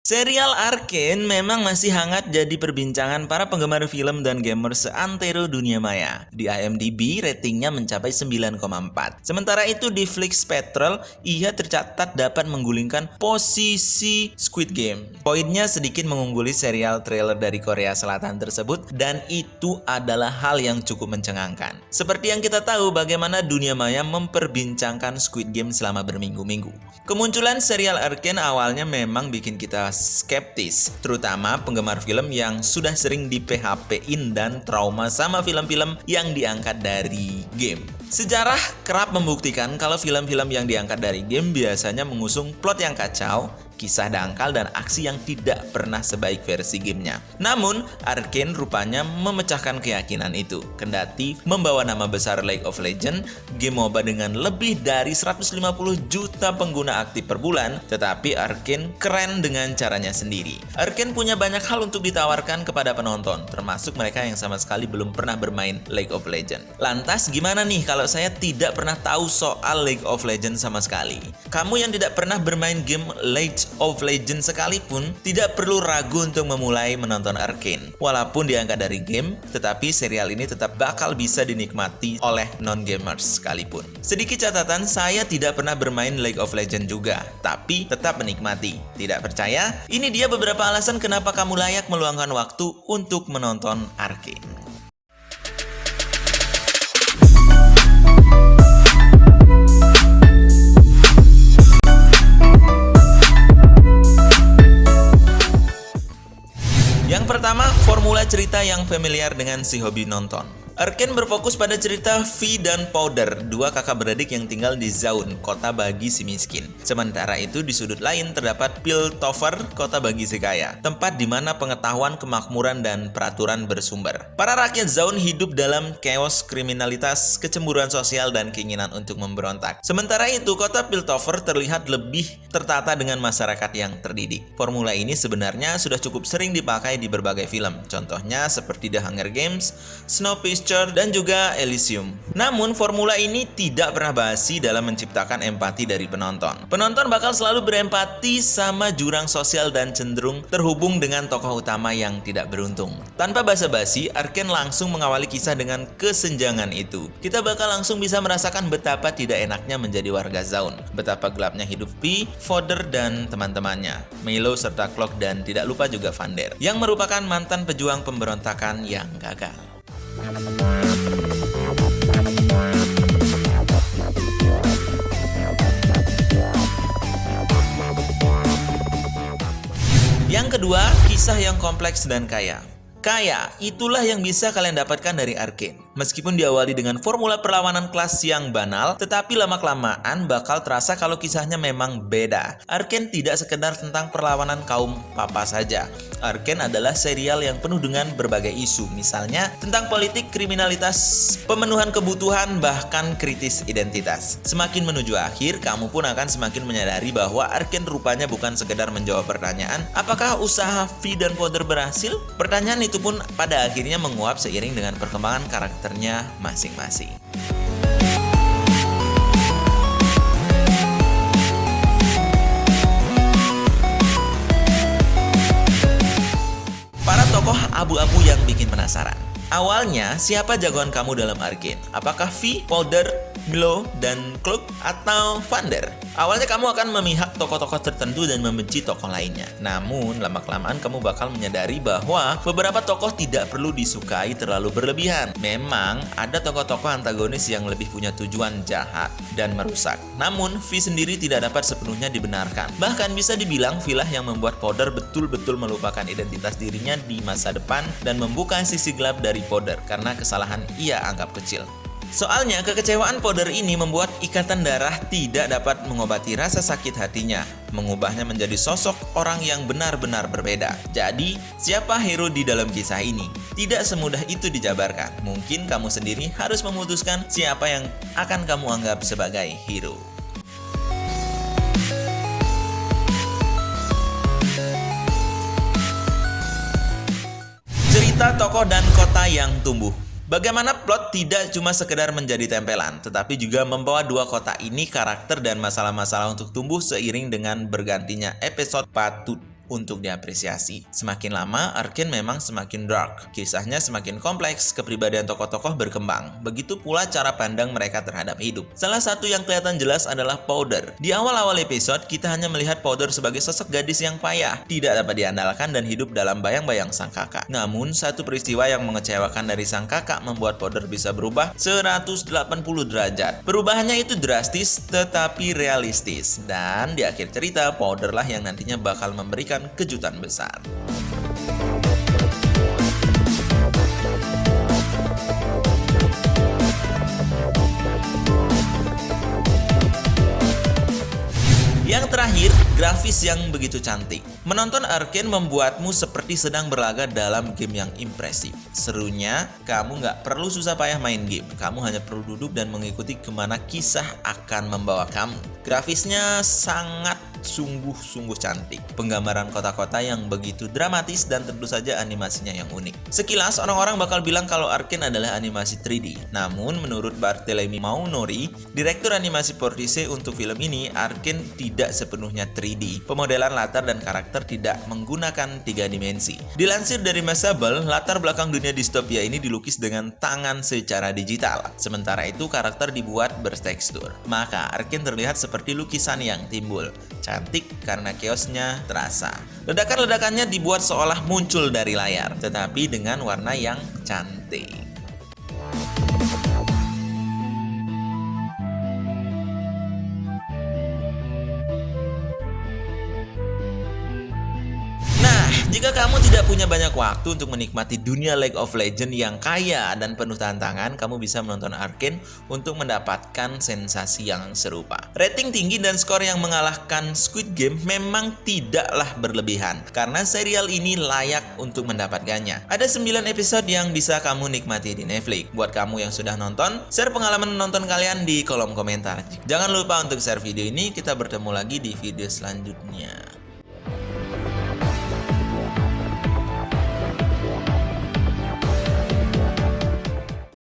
Serial Arcane memang masih hangat jadi perbincangan para penggemar film dan gamer seantero dunia maya. Di IMDb, ratingnya mencapai 9,4. Sementara itu di Flix Petrol, ia tercatat dapat menggulingkan posisi Squid Game. Poinnya sedikit mengungguli serial trailer dari Korea Selatan tersebut, dan itu adalah hal yang cukup mencengangkan. Seperti yang kita tahu bagaimana dunia maya memperbincangkan Squid Game selama berminggu-minggu. Kemunculan serial Arcane awalnya memang bikin kita skeptis, terutama penggemar film yang sudah sering di PHP-in dan trauma sama film-film yang diangkat dari game. Sejarah kerap membuktikan kalau film-film yang diangkat dari game biasanya mengusung plot yang kacau, kisah dangkal, dan aksi yang tidak pernah sebaik versi gamenya. Namun, Arcane rupanya memecahkan keyakinan itu. Kendati membawa nama besar League of Legends, game MOBA dengan lebih dari 150 juta pengguna aktif per bulan, tetapi Arcane keren dengan caranya sendiri. Arcane punya banyak hal untuk ditawarkan kepada penonton, termasuk mereka yang sama sekali belum pernah bermain League of Legends. Lantas, gimana nih kalau saya tidak pernah tahu soal League of Legends sama sekali? Kamu yang tidak pernah bermain game League of Legends sekalipun tidak perlu ragu untuk memulai menonton Arcane. Walaupun diangkat dari game, tetapi serial ini tetap bakal bisa dinikmati oleh non-gamers sekalipun. Sedikit catatan, saya tidak pernah bermain League of Legends juga, tapi tetap menikmati. Tidak percaya? Ini dia beberapa alasan kenapa kamu layak meluangkan waktu untuk menonton Arcane. Yang pertama, formula cerita yang familiar dengan si hobi nonton. Arcane berfokus pada cerita V dan Powder, dua kakak beradik yang tinggal di Zaun, kota bagi si miskin. Sementara itu di sudut lain terdapat Piltover, kota bagi si kaya, tempat di mana pengetahuan, kemakmuran, dan peraturan bersumber. Para rakyat Zaun hidup dalam chaos, kriminalitas, kecemburuan sosial, dan keinginan untuk memberontak. Sementara itu kota Piltover terlihat lebih tertata dengan masyarakat yang terdidik. Formula ini sebenarnya sudah cukup sering dipakai di berbagai film, contohnya seperti The Hunger Games, Snowpiercer, dan juga Elysium. Namun, formula ini tidak pernah basi dalam menciptakan empati dari penonton. Penonton bakal selalu berempati sama jurang sosial dan cenderung terhubung dengan tokoh utama yang tidak beruntung. Tanpa basa-basi, Arcane langsung mengawali kisah dengan kesenjangan itu. Kita bakal langsung bisa merasakan betapa tidak enaknya menjadi warga Zaun, betapa gelapnya hidup V, Powder, dan teman-temannya, Milo serta Cloak, dan tidak lupa juga Vander, yang merupakan mantan pejuang pemberontakan yang gagal. Yang kedua, kisah yang kompleks dan kaya. Kaya, itulah yang bisa kalian dapatkan dari Arcane. Meskipun diawali dengan formula perlawanan kelas yang banal, tetapi lama-kelamaan bakal terasa kalau kisahnya memang beda. Arcane tidak sekedar tentang perlawanan kaum papa saja. Arcane adalah serial yang penuh dengan berbagai isu, misalnya tentang politik, kriminalitas, pemenuhan kebutuhan, bahkan kritis identitas. Semakin menuju akhir, kamu pun akan semakin menyadari bahwa Arcane rupanya bukan sekedar menjawab pertanyaan, apakah usaha V dan Powder berhasil? Pertanyaan itu pun pada akhirnya menguap seiring dengan perkembangan karakternya masing-masing. Para tokoh abu-abu yang bikin penasaran. Awalnya, siapa jagoan kamu dalam Arcane? Apakah V, Powder, Milo, dan Cloak, atau Vander? Awalnya kamu akan memihak tokoh-tokoh tertentu dan membenci tokoh lainnya. Namun, lama-kelamaan kamu bakal menyadari bahwa beberapa tokoh tidak perlu disukai terlalu berlebihan. Memang, ada tokoh-tokoh antagonis yang lebih punya tujuan jahat dan merusak. Namun, V sendiri tidak dapat sepenuhnya dibenarkan. Bahkan bisa dibilang V lah yang membuat Powder betul-betul melupakan identitas dirinya di masa depan dan membuka sisi gelap dari Powder karena kesalahan ia anggap kecil. Soalnya, kekecewaan Powder ini membuat ikatan darah tidak dapat mengobati rasa sakit hatinya, mengubahnya menjadi sosok orang yang benar-benar berbeda. Jadi, siapa hero di dalam kisah ini? Tidak semudah itu dijabarkan. Mungkin kamu sendiri harus memutuskan siapa yang akan kamu anggap sebagai hero. Cerita tokoh dan kota yang tumbuh. Bagaimana plot tidak cuma sekedar menjadi tempelan, tetapi juga membawa dua kota ini karakter dan masalah-masalah untuk tumbuh seiring dengan bergantinya episode patut untuk diapresiasi. Semakin lama, Arcane memang semakin dark. Kisahnya semakin kompleks, kepribadian tokoh-tokoh berkembang. Begitu pula cara pandang mereka terhadap hidup. Salah satu yang kelihatan jelas adalah Powder. Di awal-awal episode, kita hanya melihat Powder sebagai sosok gadis yang payah, tidak dapat diandalkan dan hidup dalam bayang-bayang sang kakak. Namun, satu peristiwa yang mengecewakan dari sang kakak membuat Powder bisa berubah 180 derajat. Perubahannya itu drastis tetapi realistis. Dan di akhir cerita, Powder lah yang nantinya bakal memberikan kejutan besar. Yang terakhir, grafis yang begitu cantik. Menonton Arcane membuatmu seperti sedang berlaga dalam game yang impresif. Serunya, kamu nggak perlu susah payah main game. Kamu hanya perlu duduk dan mengikuti kemana kisah akan membawa kamu. Grafisnya sangat sungguh-sungguh cantik. Penggambaran kota-kota yang begitu dramatis dan tentu saja animasinya yang unik. Sekilas, orang-orang bakal bilang kalau Arcane adalah animasi 3D. Namun, menurut Barthelemy Maunori, direktur animasi Portice untuk film ini, Arcane tidak sepenuhnya 3D. Pemodelan latar dan karakter tidak menggunakan 3 dimensi. Dilansir dari Mashable, latar belakang dunia distopia ini dilukis dengan tangan secara digital. Sementara itu, karakter dibuat bertekstur. Maka, Arcane terlihat seperti lukisan yang timbul. Cantik karena chaosnya terasa. Ledakan-ledakannya dibuat seolah muncul dari layar, tetapi dengan warna yang cantik. Jika kamu tidak punya banyak waktu untuk menikmati dunia League of Legends yang kaya dan penuh tantangan, kamu bisa menonton Arcane untuk mendapatkan sensasi yang serupa. Rating tinggi dan skor yang mengalahkan Squid Game memang tidaklah berlebihan, karena serial ini layak untuk mendapatkannya. Ada 9 episode yang bisa kamu nikmati di Netflix. Buat kamu yang sudah nonton, share pengalaman menonton kalian di kolom komentar. Jangan lupa untuk share video ini, kita bertemu lagi di video selanjutnya.